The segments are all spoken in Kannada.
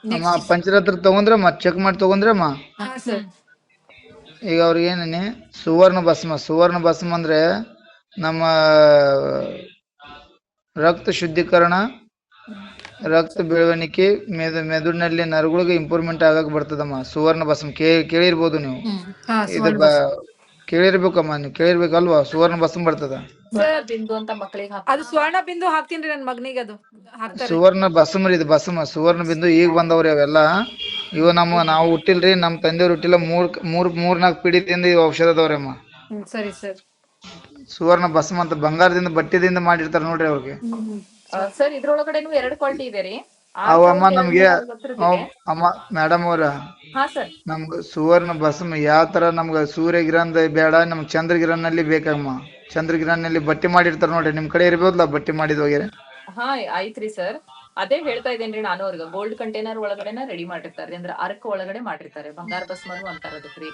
ಅಮ್ಮ ನೆಕ್ಸ್ಟ್ ಪಂಚರಾತ್ರ ತಗೊಂಡ್ರಮ್ಮ ಚೆಕ್ ಮಾಡಿ ತಗೊಂಡ್ರಮ್ಮ. ಹಾ ಸರ್. ಈಗ ಅವ್ರಿಗೆ ಏನೇನೆ ಸುವರ್ಣ ಭಸ್ಮ ಅಂದ್ರೆ ನಮ್ಮ ರಕ್ತ ಶುದ್ಧೀಕರಣ, ರಕ್ತ ಬೆಳವಣಿಗೆ, ಮೆದುಳಿನಲ್ಲಿ ನರಗಳಿಗೆ ಇಂಪ್ರೂವ್ಮೆಂಟ್ ಆಗಕ್ ಬರ್ತದಮ್ಮ ಸುವರ್ಣ ಭಸ್ಮ. ಕೇಳಿರ್ಬೋದು ನೀವು. ಹಾ ಇದು ಸುವರ್ಣ ಬಸ್. ಕೇಳಿರ್ಬೇಕಮ್ಮ, ನೀವು ಕೇಳಿರ್ಬೇಕಲ್ವಾ? ಸುವರ್ಣ ಭಸ್ಮ ಬರ್ತದ. ಸ್ವರ್ಣ ಬಿಂದು ಅಂತ ಮಕ್ಕಳಿಗೆ ಅದು ಸ್ವರ್ಣ ಬಿಂದು ಹಾಕ್ತೀನ್ರಿ ನನ್ ಮಗನಿಗೆ, ಅದು ಹಾಕ್ತಾರೆ. ಸುವರ್ಣ ಭಸ್ಮ ರೀ, ಇದು ಭಸ್ಮ ಸುವರ್ಣ ಬಿಂದು ಈಗ ಬಂದವ್ರಿ ಅವೆಲ್ಲ. ಇವು ನಾವು ಹುಟ್ಟಿಲ್ರಿ, ನಮ್ಮ ತಂದೆಯವ್ರು ಹುಟ್ಟಿಲ್ಲ. ಮೂರ್ನಾಲ್ಕು ಪೀಳಿಗೆಯಿಂದ ಇವು ಔಷಧ ಅದಾವ್ರಿ ಅಮ್ಮ. ಸರಿ ಸರ್. ಸುವರ್ಣ ಭಸ್ಮ ಅಂತ ಬಂಗಾರದಿಂದ ಬಟ್ಟೆದಿಂದ ಮಾಡಿರ್ತಾರ ನೋಡ್ರಿ ಅವ್ರಿಗೆ. ಸರ್ ಇದ್ರೊಳಗಡೆನು 2 ಕ್ವಾಲಿಟಿ ಇದೆ ರೀ. ಅವಮ್ಮ ನಮ್ಗೆ 6,250 ಇದೆ. ಅಮ್ಮ ಮೇಡಮ್ ಅವ್ರ, ಹಾ ಸರ್. ನಮ್ಗ ಸುವರ್ಣ ಭಸ್ಮ ಯಾವ ತರ ನಮ್ಗ ಸೂರ್ಯಗಿರಣ ಬೇಡ, ನಮ್ಗೆ ಚಂದ್ರಗಿರನಲ್ಲಿ ಬೇಕಮ್ಮ. ಚಂದ್ರಗಿರನಲ್ಲಿ ಬಟ್ಟೆ ಮಾಡಿರ್ತಾರ ನೋಡ್ರಿ, ನಿಮ್ ಕಡೆ ಇರ್ಬೋದಲ್ಲ ಬಟ್ಟೆ ಮಾಡಿದ ಹೋಗ್ಯಾರ. ಹಾ ಐತ್ರಿ ಸರ್. ಅದೇ ಹೇಳ್ತಾ ಇದ್ದೇನ್ರಿ ನಾನು ಅವ್ರಿಗೆ. ಗೋಲ್ಡ್ ಕಂಟೈನರ್ ಒಳಗಡೆನ ರೆಡಿ ಮಾಡಿರ್ತಾರೆ, ಅಂದ್ರೆ ಅರ್ಕ ಒಳಗಡೆ ಮಾಡಿರ್ತಾರೆ. ಬಂಗಾರ ಭಸ್ಮನು ಅಂತಾರ ಅದಕ್ರಿ.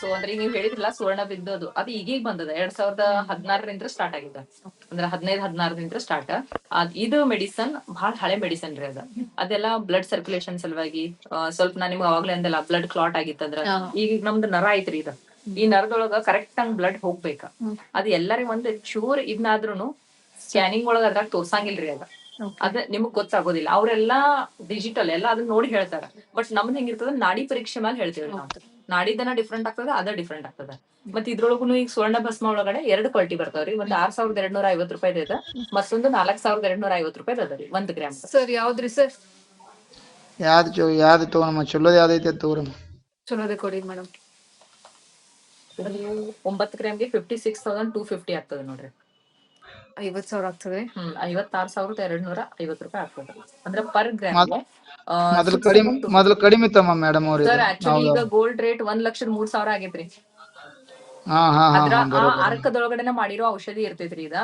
ಸೊ ಅಂದ್ರೆ ಈಗ ನೀವ್ ಹೇಳಿದ್ರಲ್ಲ ಸುವರ್ಣ ಬಿದ್ದೋದು, ಅದು ಈಗೀಗ ಬಂದದ. 2016ರಿಂದ ಸ್ಟಾರ್ಟ್ ಆಗಿದೆ. ಅಂದ್ರೆ 15-16ರಿಂದ ಸ್ಟಾರ್ಟ್. ಇದು ಮೆಡಿಸನ್ ಬಹಳ ಹಳೆ ಮೆಡಿಸನ್ ರೀ. ಅದೆಲ್ಲ ಬ್ಲಡ್ ಸರ್ಕ್ಯುಲೇಷನ್ ಸಲುವಾಗಿ. ಸ್ವಲ್ಪ ನಾನ್ ನಿಮ್ಗೆ ಅವಾಗ್ಲೇ ಅಂದಲ್ಲ, ಬ್ಲಡ್ ಕ್ಲಾಟ್ ಆಗಿತ್ತಂದ್ರ ಈಗ ನಮ್ದು ನರ ಐತ್ರಿ ಇದು. ಈ ನರದೊಳಗ ಕರೆಕ್ಟ್ ಆಗಿ ಬ್ಲಡ್ ಹೋಗ್ಬೇಕ. ಅದು ಎಲ್ಲರಿಗೂ ಒಂದ್ ಚೂರ್ ಇದ್ನಾದ್ರುನು ಸ್ಕ್ಯಾನಿಂಗ್ ಒಳಗ ಅದ್ರಾಗ ತೋರ್ಸಂಗಿಲ್ರಿ ಅದ ನಿಮಗ್ ಗೊತ್ತಾಗೋದಿಲ್ಲ. ಅವ್ರೆಲ್ಲಾ ಡಿಜಿಟಲ್ ಎಲ್ಲ ಅದನ್ನ ನೋಡಿ ಹೇಳ್ತಾರ. ಬಟ್ ನಮ್ದು ಹೆಂಗಿರ್ತದ, ನಾಡಿ ಪರೀಕ್ಷೆ ಮೇಲೆ ಹೇಳ್ತೇವೆ ನಾವು. ನಾಡಿದನ ಡಿಫ್ರೆಂಟ್ ಆಗ್ತದ, ಅದ ಡಿಫ್ರೆಂಟ್ ಆಗ್ತದ. ಮತ್ ಇದ್ರೊಳಗುನು ಈಗ ಸ್ವರ್ಣ ಭಸ್ಮ ಒಳಗಡೆ 2 ಕ್ವಾಲಿಟಿ ಬರ್ತಾವ್ರಿ. ಒಂದ್ 6,250 ರೂಪಾಯಿ ಅದ, ಮತ್ತೊಂದು 4,250 ರೂಪಾಯಿ ಅದ ರೀ 1 ಗ್ರಾಮ್. Sir ಯಾವ್ದ್ರಿ sir? ಯಾವ್ದು ತಗೋಣಮ್ಮ, ಚಲೋದ್ ಯಾವ್ದೈತೆ ತಗೋರಮ್ಮ. ಚಲೋದೇ ಕೊಡಿ ಮೇಡಮ್. 9 ಗ್ರಾಮ್ಗೆ 56,250 ಆಗ್ತದೆ ನೋಡ್ರಿ. 50,000 ಆಗ್ತದೆ. 56,250 ರೂಪಾಯಿ ಆಗ್ತದೆ. ಅಂದ್ರೆ ಪರ್ ಗ್ರಾಮ್. ಮೊದಲು ಕಡಿಮೆ ಇತ್ತಮ್ಮ ಮೇಡಮ್ ಅವ್ರ. ಸರ್ ಆಕ್ಚುಲಿ ಈಗ ಗೋಲ್ಡ್ ರೇಟ್ 1,03,000 ಆಗೈತ್ರಿ. ಹಾ ಹಾ ಹಾ ಅದ್ರ ಹಾ ಆ ಬರೋબર. ಅರ್ಕದೊಳಗಡೆನ ಮಾಡಿರೋ ಔಷಧಿ ಇರ್ತೈತ್ರಿ ಇದ.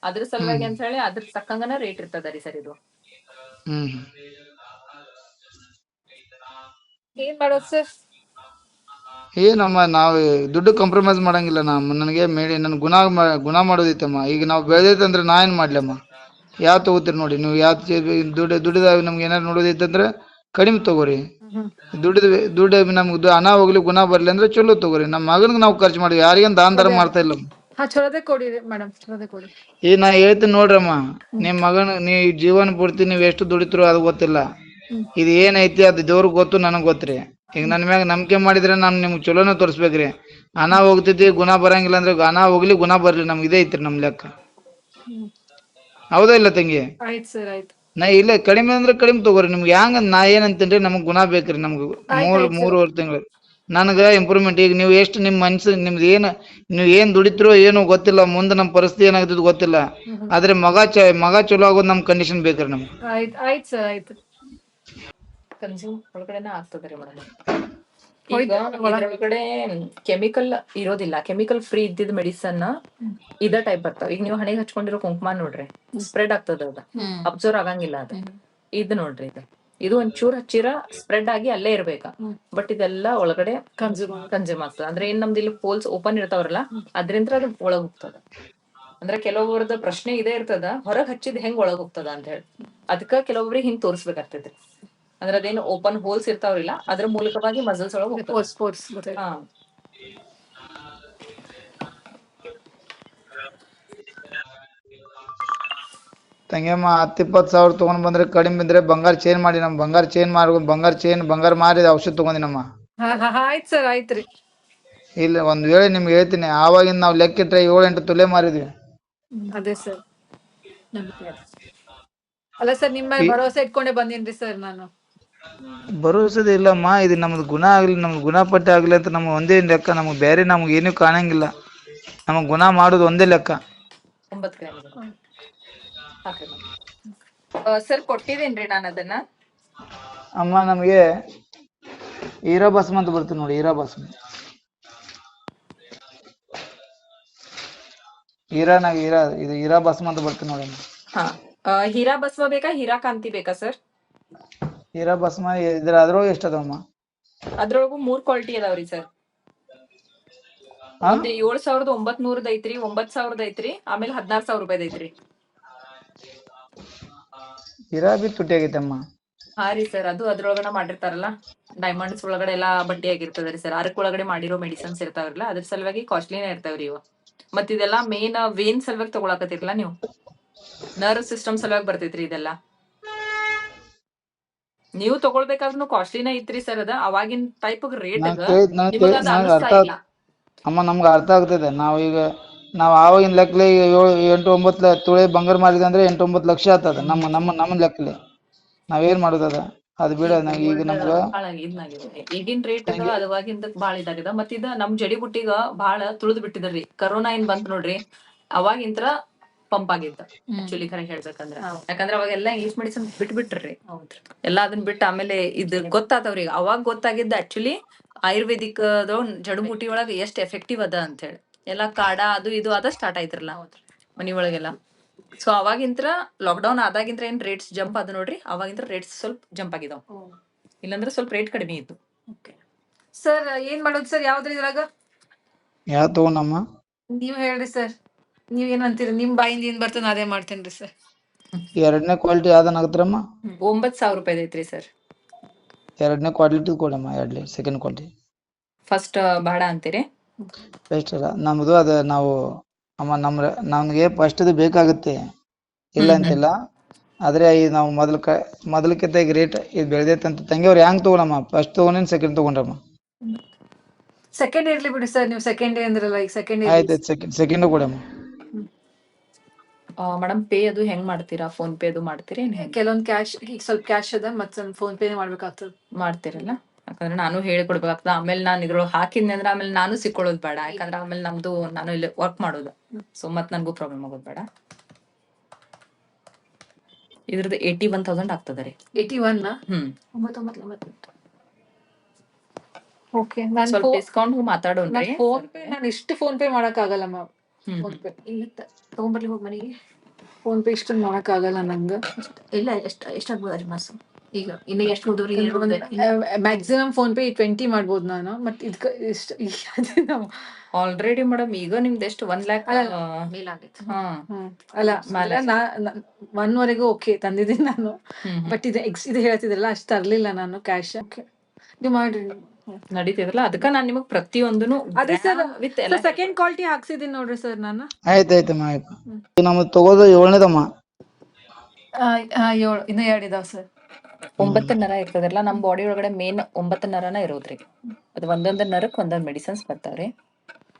ಅದ್ರ ಸಲುವಾಗಿ ಅಂತ ಹೇಳಿ ಅದ್ರ ತಕ್ಕಂಗನ ರೇಟ್ ಇರ್ತದ ರೀ ಸರ್ ಇದು. ಏನ್ ಮಾಡೋದು ಸರ್? ಏನಮ್ಮ, ನಾವು ದುಡ್ಡು ಕಾಂಪ್ರಮೈಸ್ ಮಾಡಂಗಿಲ್ಲ. ನನಗೆ ನನ್ ಗುಣ ಮಾಡೋದೈತಮ್ಮ. ಈಗ ನಾವು ಬೆಳೆದೈತಂದ್ರೆ ನಾ ಏನ್ ಮಾಡ್ಲಮ್ಮ? ಯಾವ ತಗೋತೀರಿ ನೋಡಿ ನೀವು. ದುಡ್ಡಿದ ನಮ್ಗೆ ಏನಾರು ನೋಡೋದೈತಂದ್ರೆ ಕಡಿಮೆ ತಗೋರಿ. ದುಡ್ಡು ನಮ್ಗೆ ಹಣ ಹೋಗ್ಲಿ ಗುಣ ಬರ್ಲಿ ಅಂದ್ರೆ ಚಲೋ ತಗೋರಿ. ನಮ್ಮ ಮಗನ್ಗೆ ನಾವು ಖರ್ಚು ಮಾಡಿ ಯಾರಿಗೇನ್ ದಾನ ಧರ್ಮ ಮಾಡ್ತಾ ಇಲ್ಲ. ಹಾ ಚಲೋದೇ ಕೊಡಿ ಮೇಡಮ್, ಚಲೋದೇ ಕೊಡಿ. ಈಗ ನಾ ಹೇಳ್ತೀನಿ ನೋಡ್ರಮ್ಮ, ನಿಮ್ ಮಗನ ನೀ ಜೀವನ ಪೂರ್ತಿ ನೀವ್ ಎಷ್ಟು ದುಡಿತಿರೋ ಅದು ಗೊತ್ತಿಲ್ಲ. ಇದು ಏನೈತಿ ಅದು ದೇವ್ರಿಗೆ ಗೊತ್ತು, ನನಗ್ ಗೊತ್ತ್ರಿ. ಈಗ ನನ್ ಮ್ಯಾಗ ನಂಬಿಕೆ ಮಾಡಿದ್ರೆ ನಾನು ನಿಮ್ಗೆ ಚಲೋನ ತೋರಿಸ್ಬೇಕ್ರಿ. ಹಣ ಹೋಗ್ತೈತಿ, ಗುಣ ಬರಂಗಿಲ್ಲ ಅಂದ್ರೆ ಹಣ ಹೋಗ್ಲಿ ಗುಣ ಬರ್ಲಿ, ನಮ್ಗೆ ಇದೇ ಐತ್ರಿ ನಮ್ ಲೆಕ್ಕ. ಹೌದಾ ಇಲ್ಲ ತಂಗಿ? ಆಯ್ತು ಸರ್, ಆಯ್ತು. ನಾ ಇಲ್ಲ ಕಡಿಮೆ ಅಂದ್ರೆ ಕಡಿಮೆ ತಗೋರಿ. ನಿಮ್ಗೆ ಹೆಂಗ ನಾ ಏನಂತೇನ್ರಿ, ನಮಗ್ ಗುಣ ಬೇಕ್ರಿ. ನಮ್ಗೆ 3 ತಿಂಗಳು ನನಗ ಇಂಪ್ರೂವ್ಮೆಂಟ್. ಈಗ ನೀವು ಎಷ್ಟು ನಿಮ್ ಮನ್ಸು ನಿಮ್ದು ನೀವ್ ಏನ್ ದುಡಿತಿರೋ ಏನೋ ಗೊತ್ತಿಲ್ಲ, ಮುಂದೆ ನಮ್ ಪರಿಸ್ಥಿತಿ ಏನಾಗ್ತದ ಗೊತ್ತಿಲ್ಲ. ಆದ್ರೆ ಮಗ ಚಲೋ ಆಗೋದು ನಮ್ ಕಂಡೀಷನ್ ಬೇಕ್ರಿ ನಮ್ಗೆ. ಆಯ್ತು ಸರ್, ಆಯ್ತು. ಕನ್ಸ್ಯೂಮ್ ಒಳಗಡೆನ ಆಗ್ತದ್ರಿ ಮೇಡಮ್. ಈಗ ಇದ್ರೊಳಗಡೆ ಕೆಮಿಕಲ್ ಇರೋದಿಲ್ಲ. ಕೆಮಿಕಲ್ ಫ್ರೀ ಇದ್ದಿದ್ ಮೆಡಿಸನ್ ಇದ ಟೈಪ್ ಬರ್ತಾವ. ಈಗ ನೀವು ಹಣೆಗೆ ಹಚ್ಕೊಂಡಿರೋ ಕುಂಕುಮ ನೋಡ್ರಿ, ಸ್ಪ್ರೆಡ್ ಆಗ್ತದ, ಅದ ಅಬ್ಸರ್ವ್ ಆಗಂಗಿಲ್ಲ ಅದು. ಇದು ನೋಡ್ರಿ, ಇದು ಒಂಚೂರ್ ಹಚ್ಚಿರ ಸ್ಪ್ರೆಡ್ ಆಗಿ ಅಲ್ಲೇ ಇರ್ಬೇಕ. ಬಟ್ ಇದೆಲ್ಲ ಒಳಗಡೆ ಕನ್ಸ್ಯೂಮ್ ಆಗ್ತದ. ಅಂದ್ರೆ ಏನ್ ನಮ್ದು ಇಲ್ಲಿ ಪೋಲ್ಸ್ ಓಪನ್ ಇರ್ತಾವ್ರಲ್ಲ, ಅದ್ರಿಂದ ಅದು ಒಳಗ್ ಹೋಗ್ತದ. ಅಂದ್ರೆ ಕೆಲವೊಬ್ಬರದ ಪ್ರಶ್ನೆ ಇದೇ ಇರ್ತದ, ಹೊರಗ್ ಹಚ್ಚಿದ್ ಹೆಂಗ್ ಒಳಗ್ ಹೋಗ್ತದ ಅಂತ ಹೇಳಿ. ಅದಕ್ಕ ಕೆಲವೊಬ್ರಿಗೆ ಹಿಂಗ್ ತೋರ್ಸ್ಬೇಕಾಗ್ತೈತಿ. ಅಂದ್ರೆ ಅದೇನು ಓಪನ್ ಹೋಲ್ಸ್ ಇರ್ತಾವ್ರಿಲ್ಲ, ಅದ್ರ ಮೂಲಕವಾಗಿ ಮಸಲ್ಸ್ ಒಳಗೆ ಹೋಗ್ತದೆ. ಹಾ ತಂಗಮ್ಮ 10-20 ಸಾವಿರ ತಗೊಂಡ್ ಬಂದ್ರೆ ಕಡಿಮೆ ಬಿದ್ರೆ ಬಂಗಾರ ಚೇಂಜ್ ಮಾಡಿ. ನಮ್ ಬಂಗಾರ ಮಾರಿ ಔಷಧ ತಗೊಂಡಿನಮ್ಮ. ಆಯ್ತು ಸರ್, ಆಯ್ತ್ರಿ. ಇಲ್ಲ ಒಂದ್ ವೇಳೆ ನಿಮ್ಗೆ ಹೇಳ್ತೀನಿ, ಆವಾಗಿನ ನಾವು ಲೆಕ್ಕಿಟ್ರೆ 7-8 ತೊಲೆ ಮಾರಿದ್ವಿ. ಅದೇ ಸರ್. ಅಲ್ಲ ಸರ್, ನಿಮ್ಮ ಭರವಸೆ ಇಟ್ಕೊಂಡೆ ಬಂದಿನ್ರಿ ಸರ್ ನಾನು. ಭರೋಸದ ಇಲ್ಲಮ್ಮ, ಇದು ನಮ್ದು ಗುಣ ಆಗ್ಲಿ, ನಮ್ಗೆ ಗುಣಪಟ್ಟೆ ಆಗ್ಲಿ ಅಂತ ನಮ್ಗೆ ಒಂದೇ ಲೆಕ್ಕ. ನಮ್ಗೆ ಬೇರೆ ನಮ್ಗೆ ಏನೂ ಕಾಣಂಗಿಲ್ಲ. ನಮಗ್ ಗುಣ ಮಾಡೋದು ಒಂದೇ ಲೆಕ್ಕ. 9 ಗ್ರಾಮ್ ಸರ್ ಕೊಟ್ಟಿದ್ದೇನ್ರಿ ನಾನು ಅದನ್ನ. ಅಮ್ಮ ನಮಗೆ ಹೀರಾ ಭಸ್ಮ ಅಂತ ಬರ್ತೀನಿ ನೋಡಿ, ಹೀರಾ ಭಸ್ಮ. ಇದು ಹೀರಾ ಭಸ್ಮ ಅಂತ ಬರ್ತೀನಿ ನೋಡಿ. ಹಾ, ಹೀರಾ ಭಸ್ಮ ಬೇಕಾ, ಹೀರಾ ಕಾಂತಿ ಬೇಕಾ ಸರ್? ಹೀರಾ ಭಸ್ಮ ಅದ್ರೊಳಗೆ ಎಷ್ಟು ಅದಾವಮ್ಮ? ಅದ್ರೊಳಗು 3 ಕ್ವಾಲಿಟಿ ಅದಾವ್ರಿ ಸರ್. ಒಂದು 7,900 ಐತ್ರಿ, 9,000 ಐತ್ರಿ, ಆಮೇಲೆ 16,000 ರೂಪಾಯಿ ಐತ್ರಿ. ಹೀರಾ ಬಿ ತುಟ್ಟಿ ಆಗೈತಮ್ಮ. ಹಾ ರೀ ಸರ್, ಅದು ಅದ್ರೊಳಗನ ಮಾಡಿರ್ತಾರಲ್ಲ, ಡೈಮಂಡ್ಸ್ ಒಳಗಡೆ ಎಲ್ಲಾ ಬಡ್ಡಿ ಆಗಿರ್ತದ್ರಿ ಸರ್. ಅರಕ್ ಒಳಗಡೆ ಮಾಡಿರೋ ಮೆಡಿಸಿನ್ಸ್ ಇರ್ತಾವ್ರಲ್ಲ, ಅದ್ರ ಸಲುವಾಗಿ ಕಾಸ್ಟ್ಲಿನೇ ಇರ್ತಾವ್ರಿ ಇವು. ಮತ್ ಇದೆಲ್ಲಾ ಮೇನ್ ವೇನ್ ಸಲುವಾಗಿ ತಗೊಳಕತ್ತಿರಲ್ಲ ನೀವು, ನರ್ವ್ ಸಿಸ್ಟಮ್ ಸಲುವಾಗಿ ಬರ್ತೈತ್ರಿ ಇದೆಲ್ಲ. ನೀವು ತಗೊಳ್ಬೇಕಾದ್ರೂ ಕಾಸ್ಟ್ಲಿನೇ ಇತ್ರಿ ಸರ್. ಅದ ಅವಾಗಿನ ಟೈಪ್ ರೇಟ್ ನಿಮಗ ಅದ ನನಗೆ ಅನಿಸ್ತಾ ಅರ್ಥ ಇಲ್ಲ. ಅಮ್ಮ ನಮ್ಗೆ ಅರ್ಥ ಆಗ್ತದೆ. ನಾವು ಆವಾಗಿನ ಲೆಕ್ಕಲಿ 8-9 ತೊಳೆ ಬಂಗಾರ ಮಾಡಿದೆ ಅಂದ್ರೆ 8-9 ಲಕ್ಷ ಆಗ್ತದ ನಮ್ಮ ಲೆಕ್ಕಲಿ. ನಾವೇನ್ ಮಾಡೋದದ ಅದು ಬಿಡ. ಈಗ ನಮ್ಗ ಬಾಳ ಇದ್ನಾಗಿದೆ ಈಗಿನ ರೇಟ್ ಅದವಾಗಿಂದ ಬಾಳ ಇದಾಗಿದೆ. ಮತ್ ಇದ ನಮ್ ಜಡಿ ಬುಟ್ಟಿಗ ಬಾಳ ತುಳಿದ್ ಬಿಟ್ಟಿದ್ರಿ. ಕರೋನಾ ಏನ್ ಬಂತ್ ನೋಡ್ರಿ, ಅವಾಗಿಂತ್ರ ಪಂಪ್ ಆಗಿತ್ತ ಆಕ್ಚುಲಿ ಖರೆ ಹೇಳ್ಬೇಕಂದ್ರ. ಯಾಕಂದ್ರ ಅವಾಗೆಲ್ಲಾ ಇಂಗ್ಲಿಷ್ ಮೆಡಿಸಿನ್ ಬಿಟ್ಬಿಟ್ರಿ ಎಲ್ಲಾ. ಅದನ್ನ ಬಿಟ್ಟು ಆಮೇಲೆ ಇದು ಗೊತ್ತಾತವ್ರಿ. ಅವಾಗ ಗೊತ್ತಾಗಿದ್ದ ಆಕ್ಚುಲಿ ಆಯುರ್ವೇದಿಕ್ ಜಡಿಬುಟಿ ಒಳಗ ಎಷ್ಟ್ ಎಫೆಕ್ಟಿವ್ ಅದ ಅಂತ ಹೇಳಿ. ಎಲ್ಲಾ ಕಾಡ ಅದು ಇದು ಅದ ಸ್ಟಾರ್ಟ್ ಆಯ್ತಿರಲ್ಲ ಮನಿ ಒಳಗೆಲ್ಲ. ಸೊ ಅವಾಗಿಂತ್ರ ಲಾಕ್ಡೌನ್ ಆದಾಗಿಂತ್ರ ಏನ್ ರೇಟ್ಸ್ ಜಂಪ್ ಆದ ನೋಡ್ರಿ, ಅವಾಗಿಂತ್ರ ರೇಟ್ಸ್ ಸ್ವಲ್ಪ ಜಂಪ್ ಆಗಿದಾವ್. ಇಲ್ಲಾಂದ್ರೆ ಸ್ವಲ್ಪ ರೇಟ್ ಕಡಿಮೆ ಇತ್ತು. ಸರ್ ಏನ್ ಮಾಡೋದು ಸರ್? ಯಾವ್ದ್ರಿ ಇದ್ರಾಗ ಯಾವ ತಗೊಂಡಮ್ಮ? ನೀವ್ ಹೇಳ್ರಿ ಸರ್. ನೀವ್ ಏನ್ ಅಂತೀರಿ? ನಿಮ್ ಬಾಯಿಂದ ಏನ್ ಬರ್ತದ ಅದೇ ಮಾಡ್ತೇನ್ರಿ ಸರ್. 2ನೇ ಕ್ವಾಲಿಟಿ ಯಾವ್ದನ್ನಾಗತ್ರಮ್ಮ? 9,000 ರೂಪಾಯಿ ಐತ್ರಿ ಸರ್. 2ನೇ ಕ್ವಾಲಿಟಿ ಕೊಡಮ್ಮ. 2 ಸೆಕೆಂಡ್ ಕ್ವಾಲಿಟಿ ಫಸ್ಟ್ ಬೇಡ ಅಂತೀರಿ? ಬೆಸ್ಟ್ ಅಲ್ಲ ನಮ್ದು. ಅದ ನಾವು ಅಮ್ಮ ನಮ್ಗೆ ಫಸ್ಟ್ ಬೇಕಾಗುತ್ತೆ, ಇಲ್ಲ ಅಂತಿಲ್ಲ. ಆದ್ರೆ ಈ ನಾವು ಮೊದಲಕ್ಕಿಂತ ಈಗ ರೇಟ್ ಇದು ಬೆಳೆದೈತೆ ಅಂತ. ತಂಗಿಯವ್ರು ಹೆಂಗ್ ತಗೊಳಮ್ಮ? ಫಸ್ಟ್ ತಗೊಂಡೇನ್ ಸೆಕೆಂಡ್ ತಗೊಂಡ್ರಮ್ಮ? ಸೆಕೆಂಡ್ ಇರ್ಲಿ ಬಿಡಿ ಸರ್. ನೀವು ಸೆಕೆಂಡ್ ಅಂದ್ರಲ್ಲ, ಈಗ ಸೆಕೆಂಡ್ ಆಯ್ತು ಸೆಕೆಂಡ್ ಕೊಡಮ್ಮ. ಮೇಡಮ್ ಪೇ ಅದು ಹೆಂಗ್ ಮಾಡ್ತೀರಾ? ಫೋನ್ ಪೇ ಅದು ಮಾಡ್ತೀರಿ ಏನ್ ಹೆಂಗ್? ಕೆಲವೊಂದ್ ಕ್ಯಾಶ್, ಈಗ ಸ್ವಲ್ಪ ಕ್ಯಾಶ್ ಅದ, ಮತ್ ಸ್ವಲ್ಪ ಫೋನ್ ಪೇ ಮಾಡ್ಬೇಕಾಗ್ತದ. ಮಾಡ್ತೀರಲ್ಲ? ಯಾಕಂದ್ರೆ ನಾನು ಹೇಳ್ಕೊಡ್ಬೇಕಾಗ್ತದ. ಆಮೇಲೆ ನಾನು ಇದ್ರೊಳಗೆ ಹಾಕಿದ್ನಿ ಅಂದ್ರೆ ಆಮೇಲೆ ನಾನು ಸಿಕ್ಕೊಳ್ಳೋದು ಬೇಡ. ಯಾಕಂದ್ರೆ ಆಮೇಲೆ ನಮ್ದು ನಾನು ಇಲ್ಲಿ ವರ್ಕ್ ಮಾಡೋದು, ಸೊ ಮತ್ ನನ್ಗೂ ಪ್ರಾಬ್ಲಮ್ ಆಗೋದು ಬೇಡ. ಇದ್ರದ್ದು 81,000 ಆಗ್ತದ ರೀ. 81 ಹ್ಮ್ 99. ಓಕೆ, ನಾನು ಸ್ವಲ್ಪ ಡಿಸ್ಕೌಂಟ್ ಮಾತಾಡೋಣ್ರಿ. ಫೋನ್ ಪೇ ನಾನು ಇಷ್ಟು ಫೋನ್ ಪೇ ಮಾಡಕ್ ಆಗಲ್ಲ ಮ್ಯಾಮ್. ಫೋನ್ ಪೇ ಇಲ್ಲ ತಗೊಂಬರ್ಲಿ ಹೋಗಿ ಮನೆಗೆ. ಫೋನ್ ಪೇ ಇಷ್ಟು ಮಾಡಕ್ ಆಗಲ್ಲ ನಂಗೆ. ಇಲ್ಲ ಎಷ್ಟಾಗ್ಬೋದ್ರಿ ಮಾಸ್? ಈಗ ಇನ್ನು ಎಷ್ಟು ಹೋದ್ರಿ? ಮ್ಯಾಕ್ಸಿಮಮ್ ಫೋನ್ ಪೇ 20 ಮಾಡ್ಬೋದು ನಾನು. ಮತ್ ಇದಕ್ಕೆ ಇಷ್ಟು ಆಲ್ರೆಡಿ ಮೇಡಮ್ ಈಗ ನಿಮ್ದು ಎಷ್ಟು 1 lakh ಮೇಲಾಗೈತೆ. ಅಲ್ಲ, 1 ವರೆಗೂ ಓಕೆ ತಂದಿದ್ದೀನಿ ನಾನು. ಬಟ್ ಇದು ಹೇಳ್ತಿದ್ರಲ್ಲ, ಅಷ್ಟು ತರ್ಲಿಲ್ಲ ನಾನು ಕ್ಯಾಶ್. ನೀವು ಮಾಡ್ರಿ, ನಡೀತಿದ್ರಲ್ಲ. ಅದಕ್ಕ ನಾನ್ ನಿಮಗ್ ಪ್ರತಿಯೊಂದನು ಅದೇ ಸರ್ ವಿತ್ ಸೆಕೆಂಡ್ ಕ್ವಾಲಿಟಿ ಹಾಕ್ಸಿದೀನಿ ನೋಡ್ರಿ ಸರ್ ನಾನು. ಆಯ್ತಾಯ್ತಮ್ಮ. ಆಯ್ತು, ನಮ್ದು ತಗೋದು 7ನೇದಮ್ಮ. ಇನ್ನು 2 ಇದಾವ್ ಸರ್. 9 ನರ ಇರ್ತದಲ್ಲ ನಮ್ ಬಾಡಿ ಒಳಗಡೆ. ಮೇನ್ 9 ನರನ ಇರೋದ್ರಿ. ಅದು ಒಂದೊಂದ್ ನರಕ್ ಒಂದೊಂದ್ ಮೆಡಿಸಿನ್ಸ್ ಬರ್ತಾವ್ರಿ.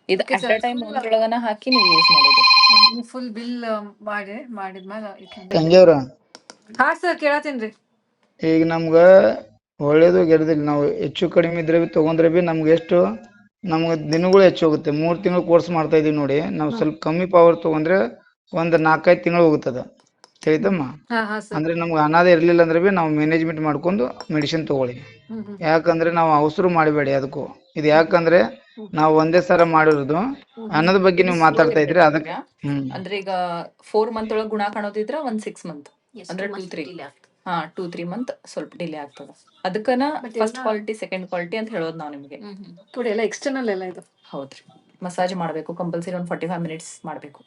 ಇದು ಅಟ್ ಅ ಟೈಮ್ ಒಂದ್ರೊಳಗನ ಹಾಕಿ ನೀವು ಯೂಸ್ ಮಾಡೋದು. ಫುಲ್ ಬಿಲ್ ಮಾಡಿದ್ಮೇಲೆ ತಂಗಿಯವ್ರ, ಹಾ ಸರ್ ಕೇಳತ್ತೀನ್ರಿ. ಈಗ ನಮ್ಗ ಒಳ್ಳೇದು ಗೆಡದಿಲ್ಲ. ನಾವು ಹೆಚ್ಚು ಕಡಿಮೆ ಇದ್ರೆ ತಗೊಂಡ್ರೆ ನಮ್ಗೆ ಎಷ್ಟು, ನಮ್ಗೆ ದಿನಗಳು ಹೆಚ್ಚು ಹೋಗುತ್ತೆ. 3 ತಿಂಗಳು ಕೋರ್ಸ್ ಮಾಡ್ತಾ ಇದೀವಿ ನೋಡಿ. ನಾವು ಸ್ವಲ್ಪ ಕಮ್ಮಿ ಪವರ್ ತಗೊಂಡ್ರೆ ಒಂದ್ 4-5 ತಿಂಗಳು ಹೋಗುತ್ತದ. ತಿಳಿತಮ್ಮ? ಅಂದ್ರೆ ನಮ್ಗೆ ಅನಾದೇ ಇರ್ಲಿಲ್ಲ ಅಂದ್ರೆ ನಾವು ಮ್ಯಾನೇಜ್ಮೆಂಟ್ ಮಾಡ್ಕೊಂಡು ಮೆಡಿಸಿನ್ ತಗೊಳ್ಳಿ. ಯಾಕಂದ್ರೆ ನಾವು ಅವಸರ ಮಾಡಬೇಡಿ ಅದಕ್ಕೂ. ಇದು ಯಾಕಂದ್ರೆ ನಾವು ಒಂದೇ ಸರ ಮಾಡಿರೋದು ಅನ್ನೋದ್ ಬಗ್ಗೆ ನೀವು ಮಾತಾಡ್ತಾ ಇದ್ರಿ. ಅದಕ್ಕೆ ಅಂದ್ರೆ ಈಗ 4 ಮಂತ್ ಒಳಗ್ ಗುಣ ಕಾಣೋದಿದ್ರ 6 ಮಂತ್ ಅಂದ್ರೆ 2-3 ಮಂತ್ ಸ್ವಲ್ಪ ಡಿಲೇ ಆಗ್ತದ. ಅದಕ್ಕನ ಫಸ್ಟ್ ಕ್ವಾಲಿಟಿ ಸೆಕೆಂಡ್ ಕ್ವಾಲಿಟಿ ಅಂತ ಹೇಳೋದು ನಾವು ನಿಮ್ಗೆ. ಎಲ್ಲ ಎಕ್ಸ್ಟರ್ನಲ್ ಎಲ್ಲ ಇದು. ಹೌದ್ರಿ. ಮಸಾಜ್ ಮಾಡ್ಬೇಕು ಕಂಪಲ್ಸರಿ. 45 ಮಿನಿಟ್ಸ್ ಮಾಡ್ಬೇಕು.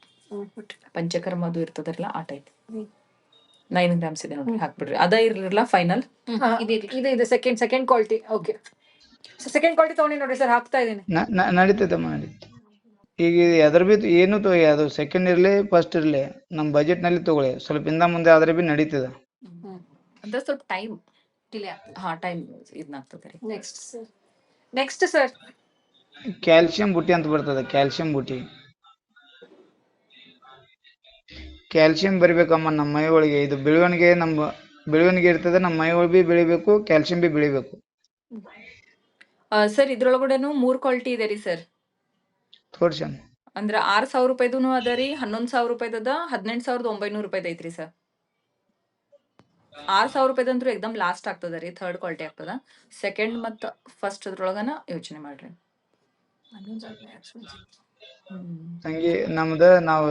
ಪಂಚಕರ್ಮ ಅದು ಇರ್ತದಲ್ಲ ಆ ಟೈಪ್. 9 ಗ್ರಾಮ್ಸ್ ಇದೆ ನೋಡ್ರಿ, ಹಾಕ್ಬಿಡ್ರಿ. ಅದ ಇರ್ಲಿಲ್ಲ ಫೈನಲ್. ಇದು second quality. Okay, second quality ತಗೊಂಡಿ ನೋಡ್ರಿ ಸರ್, ಹಾಕ್ತಾ ಇದೀನಿ. ನಡೀತೈತಮ್ಮ, ನಡೀತೈತೆ. ಈಗ ಎದ್ರ ಬಿ ಏನು ಅದು ಸೆಕೆಂಡ್ ಇರ್ಲಿ ಫಸ್ಟ್ ಇರ್ಲಿ, ನಮ್ ಬಜೆಟ್ ನಲ್ಲಿ ತಗೊಳ್ಳಿ. ಸ್ವಲ್ಪ ಇಂದ ಮುಂದೆ ಆದ್ರೆ ಬಿ ನಡೀತದ. ಅಂದ್ರೆ ಸ್ವಲ್ಪ ಟೈಮ್ ಡಿಲೇ ಆಗ್ತದೆ. ಟೈಮ್ ಇದ್ನಾಗ್ತದೆ ರೀ. ನೆಕ್ಸ್ಟ್ ಸರ್ ಕ್ಯಾಲ್ಸಿಯಂ ಬುಟ್ಟಿ ಅಂತ ಬರ್ತದೆ. ಕ್ಯಾಲ್ಸಿಯಂ ಬುಟ್ಟಿ, ಕ್ಯಾಲ್ಸಿಯಂ ಬರಿಬೇಕಮ್ಮ ನಮ್ಮ ಮೈ ಒಳಗೆ. ಇದು ಬೆಳವಣಿಗೆ, ನಮ್ಮ ಬೆಳವಣಿಗೆ ಇರ್ತದೆ. ನಮ್ಮ ಮೈ ಒಳಗೆ ಬಿ ಬೆಳಿಬೇಕು, ಕ್ಯಾಲ್ಸಿಯಂ ಬಿ ಬೆಳಿಬೇಕು. ಸರ್ ಇದ್ರೊಳಗಡೆನು 3 ಕ್ವಾಲಿಟಿ ಇದೆ ರೀ ಸರ್. ತೋರ್ಸಮ್. ಅಂದ್ರ 6,000 ರೂಪಾಯಿದೂ ಅದ ರೀ, 11,000 ರೂಪಾಯಿದ, 18,900 ರೂಪಾಯಿದ ಐತ್ರಿ ಸರ್. 6,000 ರೂಪಾಯಿದಂತ್ರು ಎಕ್ದಮ್ ಲಾಸ್ಟ್ ಆಗ್ತದ ರೀ. ಥರ್ಡ್ ಕ್ವಾಲಿಟಿ ಆಗ್ತದ. ಸೆಕೆಂಡ್ ಮತ್ ಫಸ್ಟ್ ಅದ್ರೊಳಗನ ಯೋಚನೆ ಮಾಡ್ರಿ. ತಂಗಿ ನಮ್ದು ನಾವು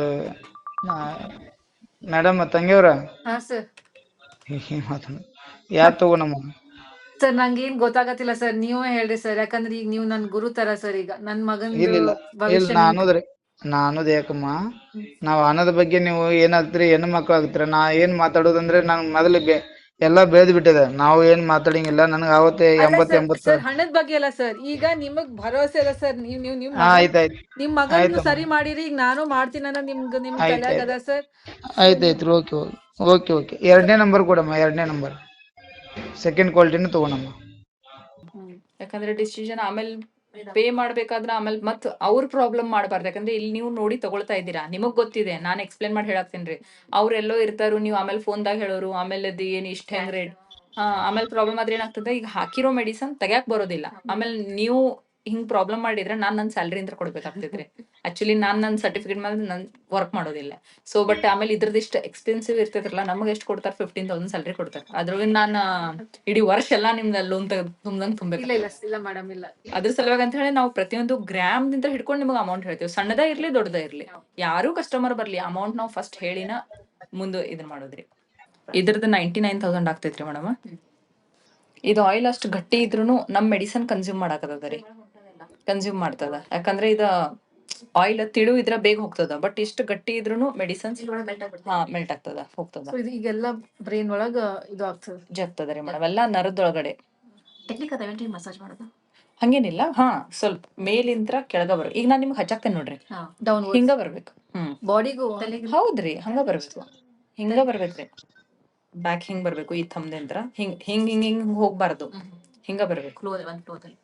ಮೇಡಮ್ ತಂಗಿಯವ್ರ, ಹಾ ಸರ್ ಯಾರು ತಗೋಣಮ್ಮ? ಸರ್ ನಂಗೆ ಏನ್ ಗೊತ್ತಾಗತ್ತಿಲ್ಲ ಸರ್, ನೀವೇ ಹೇಳ್ರಿ ಸರ್. ಯಾಕಂದ್ರೆ ಈಗ ನೀವು ನನ್ ಗುರು ತರ ಸರ್. ಈಗ ನನ್ ಮಗನ್ ಇಲ್ಲ ಭವಿಷ್ಯ ನಾನೋದ್ ಯಾಕಮ್ಮ, ನಾವ್ ಅನ್ನೋದ್ ಬಗ್ಗೆ ನೀವು ಏನಾಗ್ತೀರಿ, ಹೆಣ್ಣು ಮಕ್ಳು ಆಗ್ತೀರ. ನಾ ಏನ್ ಮಾತಾಡೋದಂದ್ರೆ, ನಾನ್ ಮೊದಲು ಎಲ್ಲ ಬೆಳೆದ್ ಬಿಟ್ಟಿದೆ, ನಾವು ಏನ್ ಮಾತಾಡಂಗಿಲ್ಲ. ನನಗೆ ಅವತ್ತೇ ಅಲ್ಲ 80 ಸರ್ ಹಣದ ಬಗ್ಗೆ ಅಲ್ಲ ಸರ್, ಈಗ ನಿಮಗ್ ಭರವಸೆ ಇಲ್ಲ ಸರ್, ನಿಮ್ ಹಾ ಮಗನ್ ಆಯ್ತಾಯ್ತು ನಿಮ್ ಮಗನ್ ನೀವು ಆಯ್ತಮ್ಮ ಸರಿ ಮಾಡಿರಿ, ಈಗ ನಾನು ಮಾಡ್ತೀನಿ ಅನ್ನೋ ನಿಮ್ ತಲೆಯಾಗ ಆಯ್ತಾಯ್ತು ಅದ ಸರ್. ಆಯ್ತಾಯ್ತು ಓಕೆ ಓಕೆ ಓಕೆ. 2ನೇ ನಂಬರ್ ಕೊಡಮ್ಮ, 2ನೇ ನಂಬರ್ ಸೆಕೆಂಡ್ ಕ್ವಾಲಿಟಿನೂ ತಗೋಣಮ್ಮ. ಯಾಕಂದ್ರೆ ಡಿಸಿಷನ್ ಆಮೇಲೆ ಪೇ ಮಾಡ್ಬೇಕಾದ್ರೆ ಆಮೇಲೆ ಮತ್ ಅವ್ರ ಪ್ರಾಬ್ಲಮ್ ಮಾಡಬಾರ್ದು. ಯಾಕಂದ್ರೆ ಇಲ್ಲಿ ನೀವು ನೋಡಿ ತಗೊಳ್ತಾ ಇದ್ದೀರಾ, ನಿಮಗ್ ಗೊತ್ತಿದೆ, ನಾನು ಎಕ್ಸ್ಪ್ಲೇನ್ ಮಾಡಿ ಹೇಳಾಕ್ತೇನ್ರಿ. ಅವ್ರೆಲ್ಲೋ ಇರ್ತಾರು, ನೀವು ಆಮೇಲೆ ಫೋನ್ದಾಗ ಹೇಳೋರು, ಆಮೇಲೆ ಅದು ಏನ್ ಇಷ್ಟ ಹೆಂಗ್ ರೇಟ್, ಆಮೇಲೆ ಪ್ರಾಬ್ಲಮ್ ಆದ್ರೆ ಏನಾಗ್ತದೆ, ಈಗ ಹಾಕಿರೋ ಮೆಡಿಸನ್ ತೆಗ್ಯಾಕ್ ಬರೋದಿಲ್ಲ. ಆಮೇಲೆ ನೀವು ಹಿಂಗ್ ಪ್ರಾಬ್ಲಮ್ ಮಾಡಿದ್ರೆ ನಾನ್ ನನ್ನ ಸ್ಯಾಲ್ರಿ ಅಂತ ಕೊಡ್ಬೇಕಾಗ್ತೈತ್ರಿ. ಆಕ್ಚುಲಿ ನಾನ್ ನನ್ನ ಸರ್ಟಿಫಿಕೇಟ್ ಮೇಲೆ ನನ್ ವರ್ಕ್ ಮಾಡೋದಿಲ್ಲ. ಸೊ ಬಟ್ ಆಮೇಲೆ ಇದ್ರದ್ದು ಇಷ್ಟ ಎಕ್ಸ್ಪೆನ್ಸಿವ್ ಇರ್ತೈತ್ರಲ್ಲ, ನಮಗೆ ಎಷ್ಟು ಕೊಡ್ತಾರೆ, 15,000 ಸ್ಯಾಲ್ರಿ ಕೊಡ್ತಾರೆ. ಅದ್ರೊಳಗೆ ನಾನು ಇಡೀ ವರ್ಷ ಎಲ್ಲ ನಿಮ್ದು ಲೋನ್ ತುಂಬ್ದಂಗ್ ತುಂಬೇಕು. ಇಲ್ಲ ಮೇಡಮ್ ಇಲ್ಲ. ಅದ್ರ ಸಲುವಾಗಿ ಅಂತ ಹೇಳಿ ನಾವು ಪ್ರತಿಯೊಂದು ಗ್ರಾಮ್ ದಿಂದ ಹಿಡ್ಕೊಂಡು ನಿಮಗೆ ಅಮೌಂಟ್ ಹೇಳ್ತೀವಿ. ಸಣ್ಣದೇ ಇರ್ಲಿ ದೊಡ್ಡದೇ ಇರ್ಲಿ, ಯಾರು ಕಸ್ಟಮರ್ ಬರ್ಲಿ, ಅಮೌಂಟ್ ನಾವು ಫಸ್ಟ್ ಹೇಳಿನ ಮುಂದೆ ಇದನ್ನ ಮಾಡೋದ್ರಿ. ಇದ್ರದ್ದು 99,000 ಆಗ್ತೈತ್ರಿ ಮೇಡಮ್. ಇದು ಆಯಿಲ್ ಅಷ್ಟು ಗಟ್ಟಿ ಇದ್ರೂ ನಮ್ ಮೆಡಿಸನ್ ಕನ್ಸ್ಯೂಮ್ ಮಾಡಾಕದ ರೀ, ಕನ್ಸ್ಯೂಮ್ ಮಾಡ್ತದ. ಯಾಕಂದ್ರೆ ಇದು ಆಯಿಲ್ ತಿಳು ಇದ್ರ ಬೇಗ ಹೋಗ್ತದ, ಬಟ್ ಇಷ್ಟು ಗಟ್ಟಿ ಇದ್ರೂ ಮೆಡಿಸನ್ಸ್ ಮೆಲ್ಟ್ ಆಗ್ತದ, ಹೋಗ್ತದ. So ಇದು ಈಗೆಲ್ಲ ಬ್ರೈನ್ ಒಳಗ ಇದು ಆಗ್ತದೆ, ಜಗ್ತದ ರೀ ಮೇಡಮ್, ಎಲ್ಲ ನರದೊಳಗಡೆ. ಟೆಕ್ನಿಕ್ ಅದೇನ್ರಿ ಮಸಾಜ್ ಮಾಡೋದು? ಹಂಗೇನಿಲ್ಲ, ಸ್ವಲ್ಪ ಮೇಲಿಂತ್ರ ಕೆಳಗ ಬರ್ಬೇಕು. ಈಗ ನಾನ್ ನಿಮ್ಗೆ ಹಚ್ಚಾಕ್ತೇನೆ ನೋಡ್ರಿ, ಡೌನ್ ಹಿಂಗ ಬರ್ಬೇಕು. ಬಾಡಿಗೂ. ಹೌದ್ರಿ, ಹಂಗ ಬರ್ಬೇಕು, ಹಿಂಗ ಬರ್ಬೇಕ್ರಿ. ಬ್ಯಾಕ್ ಹಿಂಗ್ ಬರ್ಬೇಕು, ಈ ಥಮ್ದಿಂತ್ರ ಹಿಂಗ್ ಹಿಂಗ್ ಹಿಂಗ್ ಹಿಂಗ್ ಹೋಗ್ಬಾರ್ದು, ಹಿಂಗ ಬರ್ಬೇಕು. ಕ್ಲೋಸ್ ಒಂದ್ ಕ್ಲೋದಲ್ಲಿ